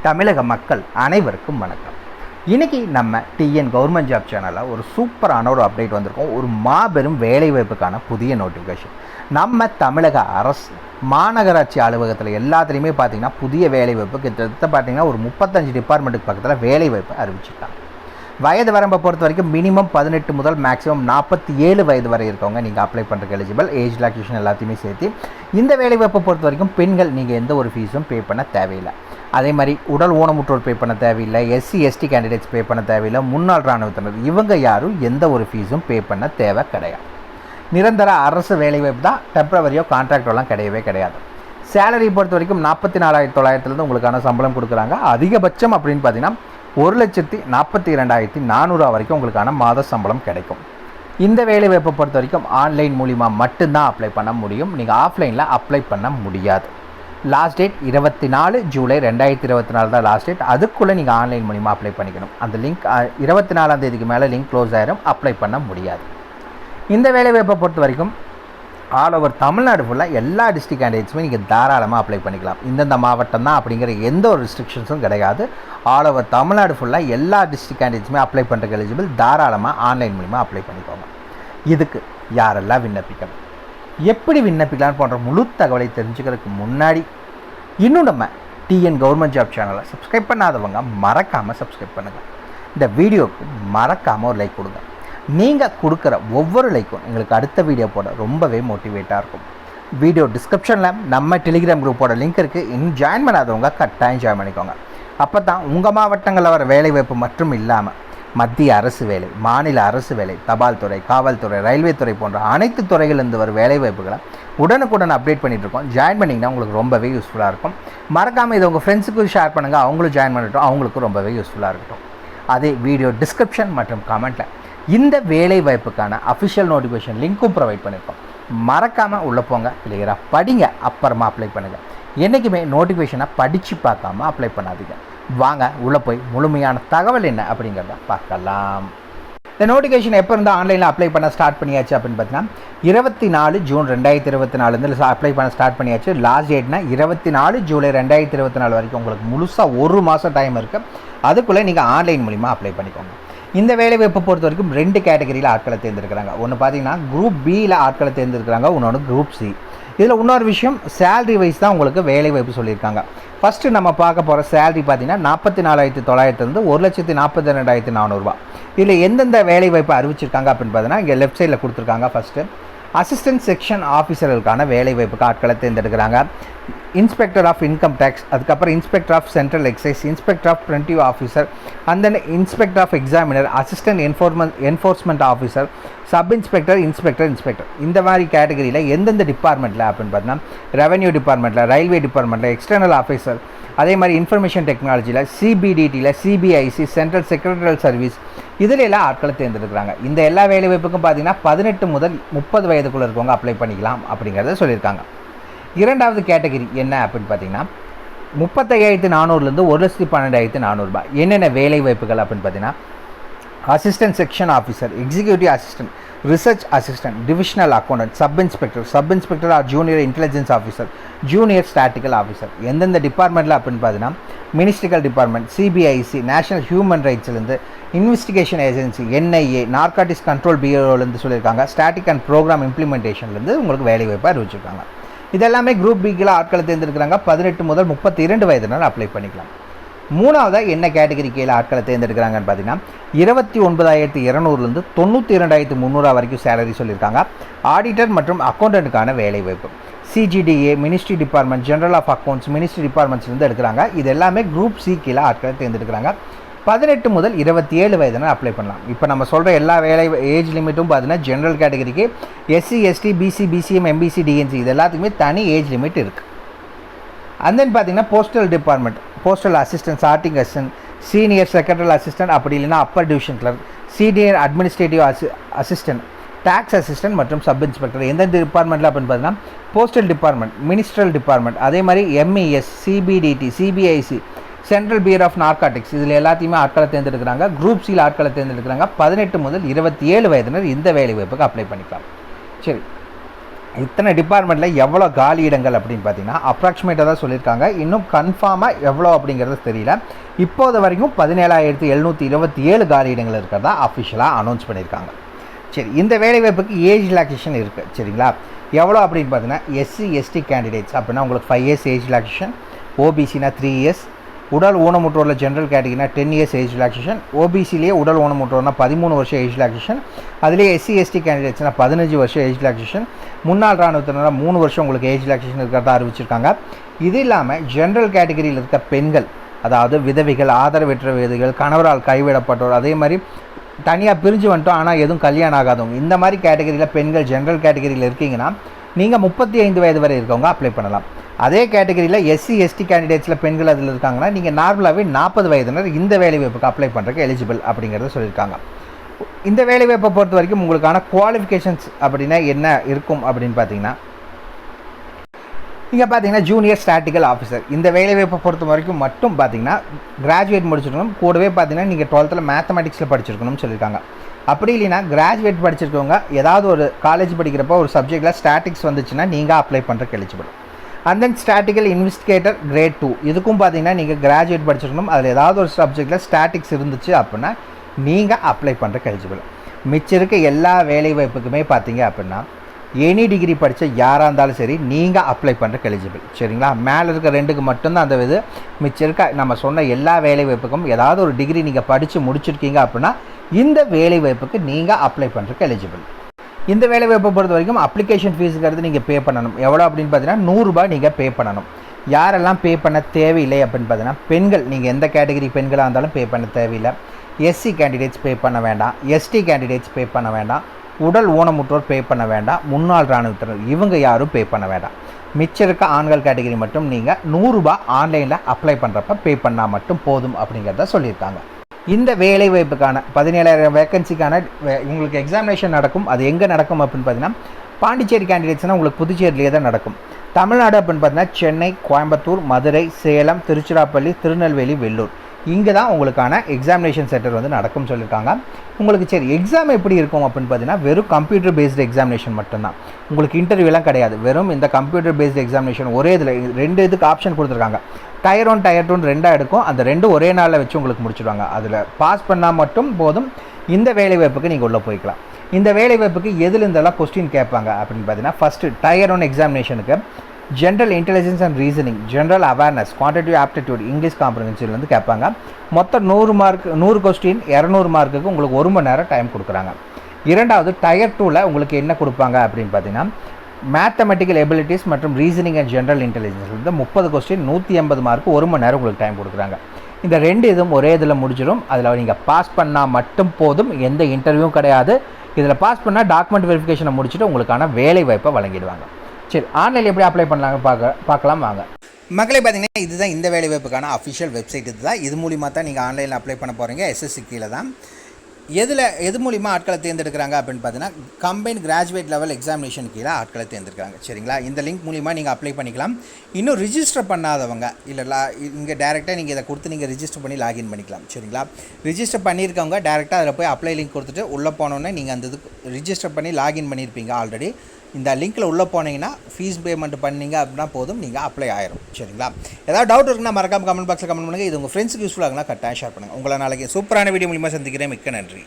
தமிழக மக்கள் அனைவருக்கும் வணக்கம். இன்றைக்கி நம்ம டிஎன் கவர்மெண்ட் ஜாப் சேனலில் ஒரு சூப்பரான ஒரு அப்டேட் வந்திருக்கோம். ஒரு மாபெரும் வேலைவாய்ப்புக்கான புதிய நோட்டிஃபிகேஷன். நம்ம தமிழக அரசு மாநகராட்சி அலுவலகத்தில் எல்லாத்துலேயுமே பார்த்திங்கன்னா புதிய வேலைவாய்ப்பு கிட்டத்தட்ட பார்த்திங்கன்னா ஒரு 35 டிபார்ட்மெண்ட்டுக்கு பக்கத்தில் வேலைவாய்ப்பு அறிவிச்சிருக்காங்க. வயது வரம்பை பொறுத்த வரைக்கும் மினிமம் 18 முதல் மேக்ஸிமம் 47 வயது வரை இருக்கவங்க நீங்கள் அப்ளை பண்ணுறதுக்கு எலிஜிபிள். ஏஜ் ரிலாக்ஸேஷன் எல்லாத்தையுமே சேர்த்து இந்த வேலைவாய்ப்பை பொறுத்த வரைக்கும் பெண்கள் நீங்கள் எந்த ஒரு ஃபீஸும் பே பண்ண தேவையில்லை. அதே மாதிரி உடல் ஊனமுற்றோர் பே பண்ண தேவையில்லை. SC/ST கேண்டிடேட்ஸ் பே பண்ண தேவையில்லை. முன்னாள் இராணுவத்தினர் இவங்க யாரும் எந்த ஒரு ஃபீஸும் பே பண்ண தேவை கிடையாது. நிரந்தர அரசு வேலைவாய்ப்பு தான், டெம்பரவரியோ கான்ட்ராக்டோலாம் கிடையவே கிடையாது. சேலரி பொறுத்த வரைக்கும் 44,900 உங்களுக்கான சம்பளம் கொடுக்குறாங்க. அதிகபட்சம் அப்படின்னு பார்த்தீங்கன்னா 1,42,400 வரைக்கும் உங்களுக்கான மாத சம்பளம் கிடைக்கும். இந்த வேலைவாய்ப்பை பொறுத்த வரைக்கும் ஆன்லைன் மூலிமா மட்டும்தான் அப்ளை பண்ண முடியும். நீங்கள் ஆஃப்லைனில் அப்ளை பண்ண முடியாது. லாஸ்ட் டேட் 24 ஜூலை 2024 தான் லாஸ்ட் டேட். அதுக்குள்ளே நீங்கள் ஆன்லைன் மூலிமா அப்ளை பண்ணிக்கணும். அந்த லிங்க் 24ஆம் தேதிக்கு மேலே லிங்க் க்ளோஸ் ஆயிரும், அப்ளை பண்ண முடியாது. இந்த வேலைவாய்ப்பை பொறுத்த வரைக்கும் ஆல் ஓவர் தமிழ்நாடு ஃபுல்லாக எல்லா டிஸ்ட்ரிக்ட் கேண்டிடேட்ஸுமே நீங்கள் தாராளமாக அப்ளை பண்ணிக்கலாம். இந்தந்த மாவட்டம் தான் அப்படிங்கிற எந்த ஒரு ரெஸ்ட்ரிக்ஷன்ஸும் கிடையாது. ஆல் ஓவர் தமிழ்நாடு ஃபுல்லாக எல்லா டிஸ்ட்ரிக்ட் கேண்டிடேட்ஸுமே அப்ளை பண்ணுறதுக்கு எலிஜிபிள். தாராளமாக ஆன்லைன் மூலிமா அப்ளை பண்ணிக்கோங்க. இதுக்கு யாரெல்லாம் விண்ணப்பிக்கணும், எப்படி விண்ணப்பிக்கலான்னு போன்ற முழு தகவலை தெரிஞ்சுக்கிறதுக்கு முன்னாடி இன்னும் நம்ம டிஎன் கவர்மெண்ட் ஜாப் சேனலை சப்ஸ்கிரைப் பண்ணாதவங்க மறக்காமல் சப்ஸ்கிரைப் பண்ணுங்கள். இந்த வீடியோவுக்கு மறக்காமல் ஒரு லைக் கொடுங்க. நீங்கள் கொடுக்குற ஒவ்வொரு லைக்கும் எங்களுக்கு அடுத்த வீடியோ போட ரொம்பவே மோட்டிவேட்டாக இருக்கும். வீடியோ டிஸ்கிரிப்ஷனில் நம்ம டெலிகிராம் குரூப்போட லிங்க் இருக்குது. இன்னும் ஜாயின் பண்ணாதவங்க கட்டாயம் ஜாயின் பண்ணிக்கோங்க. அப்போ தான் உங்கள் மாவட்டங்களில் வர வேலைவாய்ப்பு மட்டும் இல்லாமல் மத்திய அரசு வேலை, மாநில அரசு வேலை, தபால் துறை, காவல்துறை, ரயில்வே துறை போன்ற அனைத்து துறைகளிலிருந்து வரும் வேலைவாய்ப்புகளை உடனுக்குடன் அப்டேட் பண்ணிகிட்ருக்கோம். ஜாயின் பண்ணிங்கன்னா உங்களுக்கு ரொம்பவே யூஸ்ஃபுல்லாக இருக்கும். மறக்காமல் இதை உங்கள் ஃப்ரெண்ட்ஸுக்கும் ஷேர் பண்ணுங்கள். அவங்களும் ஜாயின் பண்ணிட்டோம், அவங்களுக்கும் ரொம்பவே யூஸ்ஃபுல்லாக இருக்கட்டும். அதே வீடியோ டிஸ்கிரிப்ஷன் மற்றும் கமெண்ட்டில் இந்த வேலை வாய்ப்புக்கான அஃபிஷியல் நோட்டிஃபிகேஷன் லிங்க்கும் ப்ரொவைட் பண்ணியிருக்கோம். மறக்காமல் உள்ளே போங்க, கிளியராக படிங்க, அப்புறமா அப்ளை பண்ணுங்கள். என்றைக்குமே நோட்டிஃபிகேஷனை படித்து பார்க்காம அப்ளை பண்ணாதீங்க. வாங்க உள்ளே போய் முழுமையான தகவல் என்ன அப்படிங்கிறத பார்க்கலாம். இந்த நோட்டிஃபிகேஷன் எப்போ இருந்தால் ஆன்லைனில் அப்ளை பண்ண ஸ்டார்ட் பண்ணியாச்சு அப்படின்னு பார்த்தீங்கன்னா 24 ஜூன் 2024 அப்ளை பண்ண ஸ்டார்ட் பண்ணியாச்சு. லாஸ்ட் டேட்னா 24 ஜூலை 2024 வரைக்கும் உங்களுக்கு முழுசாக ஒரு மாதம் டைம் இருக்குது. அதுக்குள்ளே நீங்கள் ஆன்லைன் மூலிமா அப்ளை பண்ணிக்கோங்க. இந்த வேலைவாய்ப்பை பொறுத்த வரைக்கும் 2 கேட்டகரியில் ஆட்களை தேர்ந்தெடுக்கிறாங்க. ஒன்று பார்த்தீங்கன்னா குரூப் பியில் ஆட்களை தேர்ந்தெடுக்கிறாங்க, இன்னொன்று குரூப் சி. இதில் இன்னொரு விஷயம், சேலரி வைஸ் தான் உங்களுக்கு வேலைவாய்ப்பு சொல்லியிருக்காங்க. ஃபஸ்ட்டு நம்ம பார்க்க போகிற சேலரி பார்த்தீங்கன்னா 44,900 1,42,400. இதில் எந்தெந்த வேலைவாய்ப்பு அறிவிச்சிருக்காங்க அப்படின்னு பார்த்தீங்கன்னா இங்கே லெஃப்ட் சைடில் கொடுத்துருக்காங்க. ஃபஸ்ட்டு அசிஸ்டன்ட் செக்ஷன் ஆஃபீஸர்களுக்கான வேலைவாய்ப்புக்கு ஆட்களை தேர்ந்தெடுக்கிறாங்க. இன்ஸ்பெக்டர் ஆஃப் இன்கம் டேக்ஸ், அதுக்கப்புறம் inspector of central excise, inspector of preventive officer, and then inspector of examiner, assistant enforcement officer, sub inspector, inspector. இந்த மாதிரி கேட்டகரியில் எந்தெந்த டிபார்ட்மெண்ட்டில் அப்படின்னு பார்த்தீங்கன்னா ரெவன்யூ டிபார்ட்மெண்ட்டில், ரயில்வே டிபார்ட்மெண்ட்டில், எக்ஸ்டர்னல் ஆஃபீஸர், அதே மாதிரி இன்ஃபர்மேஷன் டெக்னாலஜியில், CBDTயில், CBIC, சென்ட்ரல் செக்ரட்டரியல் சர்வீஸ், இதில் எல்லாம் ஆட்களை தேர்ந்தெடுக்கிறாங்க. இந்த எல்லா வேலைவாய்ப்புக்கும் பார்த்தீங்கன்னா 18 முதல் 30 வயதுக்குள்ளே இருக்கவங்க அப்ளை பண்ணிக்கலாம் அப்படிங்கிறத சொல்லியிருக்காங்க. இரண்டாவது கேட்டகரி என்ன அப்படின்னு பார்த்தீங்கன்னா 35,400 1,12,400. என்னென்ன வேலை வாய்ப்புகள் அப்படின்னு பார்த்தீங்கன்னா assistant section officer, executive assistant, research assistant, divisional accountant, sub inspector or junior intelligence officer, junior statistical officer. எந்தெந்த டிபார்ட்மெண்ட்டில் அப்படின்னு பார்த்தீங்கன்னா ministerial department, CBIC, national human ரைட்ஸ்லேருந்து, investigation agency, NIA, narcotics control பியூரோலேருந்து சொல்லியிருக்காங்க. ஸ்டாட்டிக் அண்ட் ப்ரோக்ராம் இம்ப்ளிமெண்டேஷன்லேருந்து உங்களுக்கு வேலைவாய்ப்பு அறிவிச்சிருக்காங்க. இதெல்லாமே குரூப் பிக்கில் ஆட்களை தேர்ந்தெடுக்கிறாங்க. 18 முதல் 32 வயதுனால் அப்ளை பண்ணிக்கலாம். மூணாவதாக என்ன கேட்டகரி கீழே ஆட்களை தேர்ந்தெடுக்கிறாங்கன்னு பார்த்தீங்கன்னா 29,200 92,300 வரைக்கும் சேலரி சொல்லியிருக்காங்க. ஆடிட்டர் மற்றும் அக்கௌண்டண்ட்டுக்கான வேலைவாய்ப்பு CGDA, ministry department, general of accounts, ministry டிபார்ட்மெண்ட்ஸ்லேருந்து எடுக்கிறாங்க. இது எல்லாமே குரூப் சி கீழே ஆட்களை தேர்ந்தெடுக்கிறாங்க. 18 முதல் 27 வயதுனால் அப்ளை பண்ணலாம். இப்போ நம்ம சொல்கிற எல்லா வேலை ஏஜ் லிமிட்டும் பார்த்தீங்கன்னா ஜென்ரல் கேட்டகரிக்கு SC/ST, BC, BCM, MBC, DNC இது எல்லாத்துக்குமே தனி ஏஜ் லிமிட் இருக்குது. அண்ட் தென் பார்த்தீங்கன்னா postal department, postal assistant, sorting assistant, senior secretarial assistant, அப்படி இல்லைன்னா upper division clerk, senior administrative assistant, tax assistant மற்றும் சப் இன்ஸ்பெக்டர். எந்தெந்த டிபார்ட்மெண்ட்டில் அப்படின்னு பார்த்தீங்கன்னா போஸ்டல் டிபார்ட்மெண்ட், மினிஸ்ட்ரல் டிபார்ட்மெண்ட், அதே மாதிரி MES, CBDT, CBIC, central bureau of narcotics, இதில் எல்லாத்தையுமே ஆட்களை தேர்ந்தெடுக்கிறாங்க. குரூப் சியில் ஆட்களை தேர்ந்தெடுக்கிறாங்க. 18 முதல் 27 வயதினர் இந்த வேலைவாய்ப்புக்கு அப்ளை பண்ணிக்கலாம். சரி, இத்தனை டிபார்ட்மெண்ட்டில் எவ்வளோ காலி இடங்கள் அப்படின்னு பார்த்தீங்கன்னா அப்ராக்சிமேட்டாக தான் சொல்லியிருக்காங்க. இன்னும் கன்ஃபார்மாக எவ்வளோ அப்படிங்கிறது தெரியல. இப்போது வரைக்கும் 17,727 காலி இடங்கள் இருக்கிறதா அஃபிஷியலாக அனௌன்ஸ் பண்ணியிருக்காங்க. சரி, இந்த வேலைவாய்ப்புக்கு ஏஜ் ரிலாக்ஸேஷன் இருக்குது. சரிங்களா, எவ்வளோ அப்படின்னு பார்த்தீங்கன்னா எஸ்சி எஸ்டி கேண்டிடேட்ஸ் அப்படின்னா உங்களுக்கு 5 இயர்ஸ் ஏஜ் ரிலாக்ஸேஷன், ஓபிசினா 3 இயர்ஸ், உடல் ஊனமுற்றோரில் ஜென்ரல் கேட்டகிரினா 10 இயர்ஸ் ஏஜ் ரிலாக்ஸேஷன், ஓபிசிலேயே உடல் ஊனமுற்றோர்னா 13 வருஷம் ஏஜ் ரிலாக்ஸேஷன், அதிலேயே எஸ்சி எஸ்டி கேண்டிடேட்ஸ்னால் 15 வருஷம் ஏஜ் ரிலாக்ஸேஷன், முன்னாள் இராணுவத்தினராக 3 வருஷம் உங்களுக்கு ஏஜ் ரிலாக்ஸேஷன் இருக்கிறதா அறிவிச்சிருக்காங்க. இது இல்லாமல் ஜென்ரல் கேட்டகிரியில் இருக்க பெண்கள், அதாவது விதவைகள், ஆதரவற்ற விதவைகள், கணவரால் கைவிடப்பட்டோர், அதே மாதிரி தனியாக பிரிஞ்சு வந்துட்டோம் ஆனால் எதுவும் கல்யாணம் ஆகாதவங்க, இந்த மாதிரி கேட்டகிரியில் பெண்கள் ஜென்ரல் கேட்டகிரியில் இருக்கீங்கன்னா நீங்கள் 35 வயது வரை இருக்கவங்க அப்ளை பண்ணலாம். அதே கேட்டகிரியில் எஸ்சி எஸ்டி கேண்டிடேட்ஸில் பெண்கள் அதில் இருக்காங்கன்னா நீங்கள் நார்மலாகவே 40 வயதினர் இந்த வேலைவாய்ப்புக்கு அப்ளை பண்ணுறதுக்கு எலிஜிபிள் அப்படிங்கிறத சொல்லியிருக்காங்க. இந்த வேலைவாய்ப்பை பொறுத்த வரைக்கும் உங்களுக்கான குவாலிஃபிகேஷன்ஸ் அப்படின்னா என்ன இருக்கும் அப்படின்னு பார்த்தீங்கன்னா, இங்கே பார்த்தீங்கன்னா ஜூனியர் ஸ்டாட்டிக்கல் ஆஃபீஸர் இந்த வேலைவாய்ப்பை பொறுத்த வரைக்கும் மட்டும் பார்த்தீங்கன்னா கிராஜுவேட் முடிச்சிருக்கணும். கூடவே பார்த்தீங்கன்னா நீங்கள் 12th மேத்தமெட்டிக்ஸில் படிச்சிருக்கணும்னு சொல்லியிருக்காங்க. அப்படி இல்லைன்னா கிராஜுவேட் படிச்சிருக்கவங்க ஏதாவது ஒரு காலேஜ் படிக்கிறப்போ ஒரு சப்ஜெக்டில் ஸ்டாட்டிக்ஸ் வந்துச்சுன்னா நீங்கள் அப்ளை பண்ணுறதுக்கு eligible. And then statistical investigator grade 2 இதுக்கும் பார்த்தீங்கன்னா நீங்கள் கிராஜுவேட் படிச்சிருக்கணும். அதில் ஏதாவது ஒரு சப்ஜெக்டில் ஸ்டாட்டிக்ஸ் இருந்துச்சு அப்படின்னா நீங்கள் அப்ளை பண்ணுறதுக்கு எலிஜிபிள். மிச்சம் இருக்க எல்லா வேலைவாய்ப்புக்குமே பார்த்தீங்க அப்படின்னா எனி டிகிரி படித்த யாராக இருந்தாலும் சரி நீங்கள் அப்ளை பண்ணுறதுக்கு எலிஜிபிள். சரிங்களா, மேலே இருக்க 2க்கு மட்டும்தான் அந்த இது. மிச்சம் இருக்க நம்ம சொன்ன எல்லா வேலைவாய்ப்புக்கும் ஏதாவது ஒரு டிகிரி நீங்கள் படித்து முடிச்சிருக்கீங்க அப்படின்னா இந்த வேலைவாய்ப்புக்கு நீங்கள் அப்ளை பண்ணுறதுக்கு எலிஜிபிள். இந்த வேலைவாய்ப்பை பொறுத்த வரைக்கும் அப்ளிகேஷன் ஃபீஸுங்கிறது நீங்கள் பே பண்ணணும். எவ்வளோ அப்படின்னு பார்த்தீங்கன்னா 100 ரூபாய் நீங்கள் பே பண்ணணும். யாரெல்லாம் பே பண்ண தேவையில்லை அப்படின்னு பார்த்தீங்கன்னா பெண்கள், நீங்கள் எந்த கேட்டகரி பெண்களாக இருந்தாலும் பே பண்ண தேவையில்லை. எஸ்சி கேண்டிடேட்ஸ் பே பண்ண வேண்டாம், எஸ்டி கேண்டிடேட்ஸ் பே பண்ண வேண்டாம், உடல் ஊனமுற்றோர் பே பண்ண வேண்டாம், முன்னாள் இராணுவத்தினர் இவங்க யாரும் பே பண்ண வேண்டாம். மிச்சம் இருக்க ஆண்கள் கேட்டகரி மட்டும் நீங்கள் 100 ரூபாய் ஆன்லைனில் அப்ளை பண்ணுறப்ப பே பண்ணால் மட்டும் போதும் அப்படிங்கிறத சொல்லியிருக்காங்க. இந்த வேலைவாய்ப்புக்கான 17,000 வேக்கன்சிக்கான உங்களுக்கு எக்ஸாமினேஷன் நடக்கும். அது எங்கே நடக்கும் அப்படின்னு பார்த்தீங்கன்னா பாண்டிச்சேரி கேண்டிடேட்ஸ்னால் உங்களுக்கு புதுச்சேரியிலே தான் நடக்கும். தமிழ்நாடு அப்படின்னு பார்த்தீங்கன்னா சென்னை, கோயம்புத்தூர், மதுரை, சேலம், திருச்சிராப்பள்ளி, திருநெல்வேலி, வெள்ளூர் இங்கே தான் உங்களுக்கான எக்ஸாமினேஷன் சென்டர் வந்து நடக்கும்னு சொல்லியிருக்காங்க. உங்களுக்கு சரி எக்ஸாம் எப்படி இருக்கும் அப்படின்னு பார்த்தீங்கன்னா வெறும் கம்ப்யூட்டர் பேஸ்டு எக்ஸாமினேஷன் மட்டும்தான். உங்களுக்கு இன்டர்வியூலாம் கிடையாது. வெறும் இந்த கம்ப்யூட்டர் பேஸ்டு எக்ஸாமினேஷன் ஒரே இதில் 2 இதுக்கு ஆப்ஷன் கொடுத்துருக்காங்க. டயர் 1 டயர் 2 2 எடுக்கும். அந்த 2 ஒரே நாளில் வச்சு உங்களுக்கு முடிச்சுடுவாங்க. அதில் பாஸ் பண்ணால் மட்டும் போதும் இந்த வேலைவாய்ப்புக்கு நீங்கள் உள்ளே போய்க்கலாம். இந்த வேலைவாய்ப்புக்கு எதுலேருந்தெல்லாம் கொஸ்டின் கேட்பாங்க அப்படின்னு பார்த்தீங்கன்னா ஃபஸ்ட்டு டயர் 1 எக்ஸாமினேஷனுக்கு general intelligence and reasoning, general awareness, quantitative aptitude, English காம்ப்ரிஹென்ஷன்லேருந்து கேட்பாங்க. மொத்தம் 100 மார்க், 100 கொஸ்டின் 200 மார்க்குக்கு உங்களுக்கு 1 மணி நேரம் டைம் கொடுக்குறாங்க. இரண்டாவது டயர் 2ல் உங்களுக்கு என்ன கொடுப்பாங்க அப்படின்னு பார்த்தீங்கன்னா மேத்தமெட்டிக்கல் எபிலிட்டிஸ் மற்றும் ரீசனிங் அண்ட் ஜென்ரல் இன்டெலிஜென்ஸ்லேருந்து 30 கொஸ்டின் 180 மார்க்கு 1 மணி நேரம் உங்களுக்கு டைம் கொடுக்குறாங்க. இந்த 2 இதுவும் ஒரே இதில் முடிஞ்சிடும். அதில் நீங்கள் பாஸ் பண்ணால் மட்டும் போதும், எந்த இன்டர்வியூவும் கிடையாது. இதில் பாஸ் பண்ணால் டாக்குமெண்ட் வெரிஃபிகேஷனை முடிச்சுட்டு உங்களுக்கான வேலை வாய்ப்பை வழங்கிடுவாங்க. சரி, ஆன்லைனில் எப்படி அப்ளை பண்ணலாங்க பார்க்கலாம் வாங்க. மக்களே பார்த்தீங்கன்னா இதுதான் இந்த வேலைவாய்ப்புக்கான அஃபிஷியல் வெப்சைட். இது மூலிமா தான் நீங்கள் ஆன்லைனில் அப்ளை பண்ண போகிறீங்க. எஸ்எஸ்சி கீழே தான். எது மூலிமா ஆட்களை தேர்ந்தெடுக்கிறாங்க அப்படின்னு பார்த்தீங்கன்னா கம்பைன் கிராஜுவேட் லெவல் எக்ஸாமினேஷன் கீழே ஆட்களை தேர்ந்தெடுக்கிறாங்க. சரிங்களா, இந்த லிங்க் மூலிமா நீங்கள் அப்ளை பண்ணிக்கலாம். இன்னும் ரிஜிஸ்டர் பண்ணாதவங்க இல்லை இங்கே டேரெக்டாக நீங்கள் இதை கொடுத்து நீங்கள் ரிஜிஸ்டர் பண்ணி லாகின் பண்ணிக்கலாம். சரிங்களா, ரிஜிஸ்டர் பண்ணியிருக்கவங்க டேரெக்டாக அதில் போய் அப்ளை லிங்க் கொடுத்துட்டு உள்ளே போனோன்னே நீங்கள் அந்த இதுக்கு ரிஜிஸ்டர் பண்ணி லாகின் பண்ணியிருப்பீங்க ஆல்ரெடி. இந்த லிங்க்கில் உள்ளே போனீங்கன்னா ஃபீஸ் பேமெண்ட் பண்ணிங்க அப்படின்னா போதும், நீங்கள் அப்ளை ஆயிரும். சரிங்களா, ஏதாவது டவுட் இருக்குன்னா மறக்காம கமெண்ட் பாக்ஸில் கமெண்ட் பண்ணுங்கள். இது உங்கள் ஃப்ரெண்ட்ஸுக்கு யூஸ்ஃபுல்லாக கட்டாயம் ஷேர் பண்ணுங்கள். உங்களை நாளைக்கு சூப்பரான வீடியோ மூலிமா சந்திக்கிறேன். மிக்க நன்றி.